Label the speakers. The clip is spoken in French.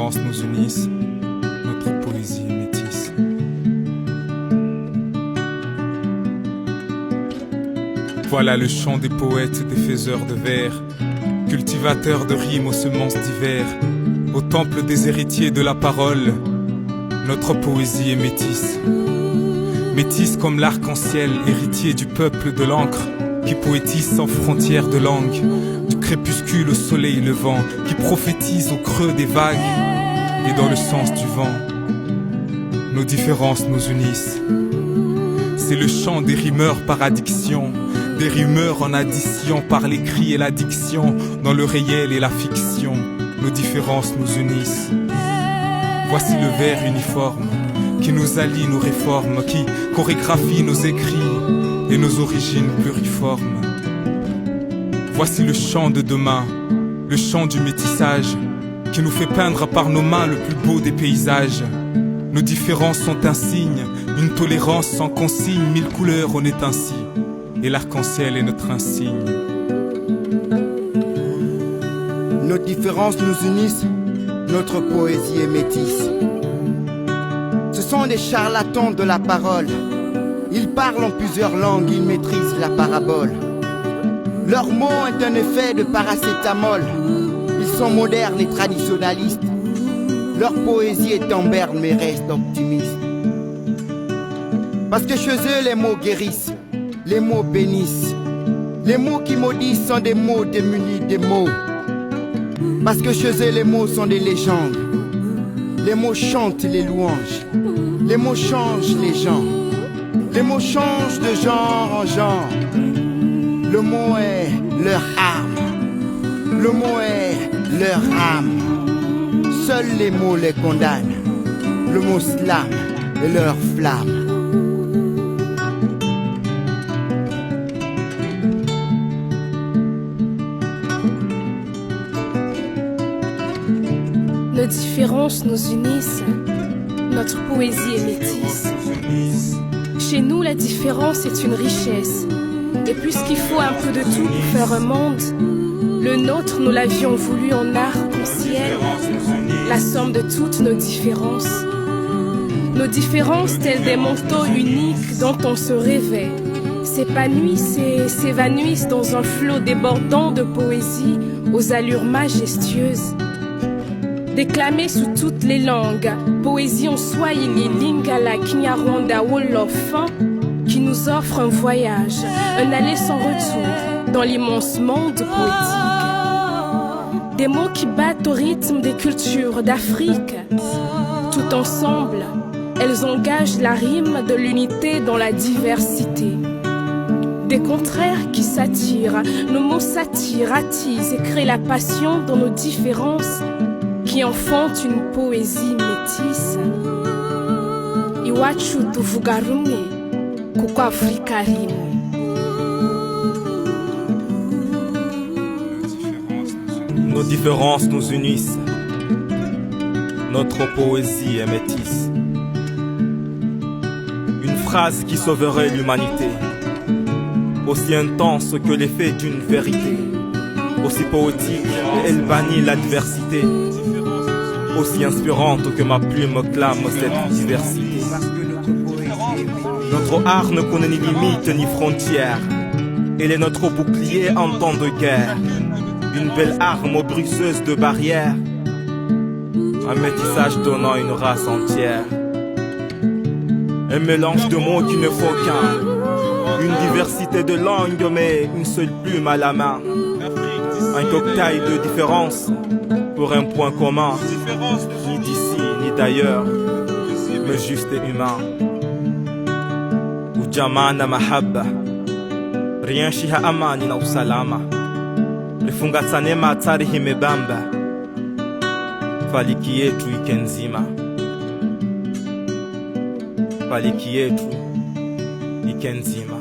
Speaker 1: différences nous unissent, notre poésie est métisse. Voilà le chant des poètes, des faiseurs de vers, cultivateurs de rimes aux semences d'hiver. Au temple des héritiers de la parole, notre poésie est métisse. Métisse comme l'arc-en-ciel, héritier du peuple de l'encre, qui poétise sans frontières de langue, du crépuscule au soleil levant, qui prophétise au creux des vagues et dans le sens du vent. Nos différences nous unissent. C'est le chant des rimeurs par addiction, des rimeurs en addition par l'écrit et l'addiction, dans le réel et la fiction. Nos différences nous unissent. Voici le vers uniforme qui nous allie, nous réforme, qui chorégraphie nos écrits et nos origines pluriformes. Voici le chant de demain, le chant du métissage, qui nous fait peindre par nos mains le plus beau des paysages. Nos différences sont un signe, une tolérance sans consigne, mille couleurs on est ainsi, et l'arc-en-ciel est notre insigne.
Speaker 2: Nos différences nous unissent, notre poésie est métisse. Ce sont des charlatans de la parole. Ils parlent en plusieurs langues, ils maîtrisent la parabole. Leur mot est un effet de paracétamol. Ils sont modernes et traditionnalistes. Leur poésie est en berne mais reste optimiste. Parce que chez eux les mots guérissent, les mots bénissent. Les mots qui maudissent sont des mots démunis des mots. Parce que chez eux les mots sont des légendes. Les mots chantent les louanges. Les mots changent les gens. Les mots changent de genre en genre. Le mot est leur âme. Le mot est leur âme. Seuls les mots les condamnent. Le mot slam est leur flamme.
Speaker 3: Nos différences nous unissent, notre poésie est métisse. Chez nous, la différence est une richesse. Et puisqu'il faut un peu de tout pour faire un monde, le nôtre, nous l'avions voulu en arc-en-ciel, la somme de toutes nos différences. Nos différences, telles des manteaux uniques dont on se rêvait, s'épanouissent et s'évanouissent dans un flot débordant de poésie aux allures majestueuses. Déclamée sous toutes les langues, poésie en swahili, lingala, kinyarwanda, wolof, qui nous offre un voyage, un aller sans retour dans l'immense monde poétique. Des mots qui battent au rythme des cultures d'Afrique. Tout ensemble, elles engagent la rime de l'unité dans la diversité. Des contraires qui s'attirent, nos mots s'attirent, attisent et créent la passion dans nos différences, qui enfantent une poésie métisse. Iwachu tuvuga rumwe kuko Afrika rimwe.
Speaker 4: Nos différences nous unissent, notre poésie est métisse. Une phrase qui sauverait l'humanité, aussi intense que l'effet d'une vérité, aussi poétique et elle bannit l'adversité, aussi inspirante que ma plume clame cette diversité. Notre art ne connaît ni limite ni frontières, elle est notre bouclier en temps de guerre, une belle arme briseuse de barrières, un métissage donnant une race entière, un mélange de mots qui ne faut qu'un, une diversité de langues mais une seule plume à la main, un cocktail de différences pour un point commun, ni d'ici ni d'ailleurs, mais juste et humain. Ujamaa na mahaba, rianshiha amani na usalama, rifungatsane matari himebamba, faliki yetu ikenzima, faliki yetu ikenzima.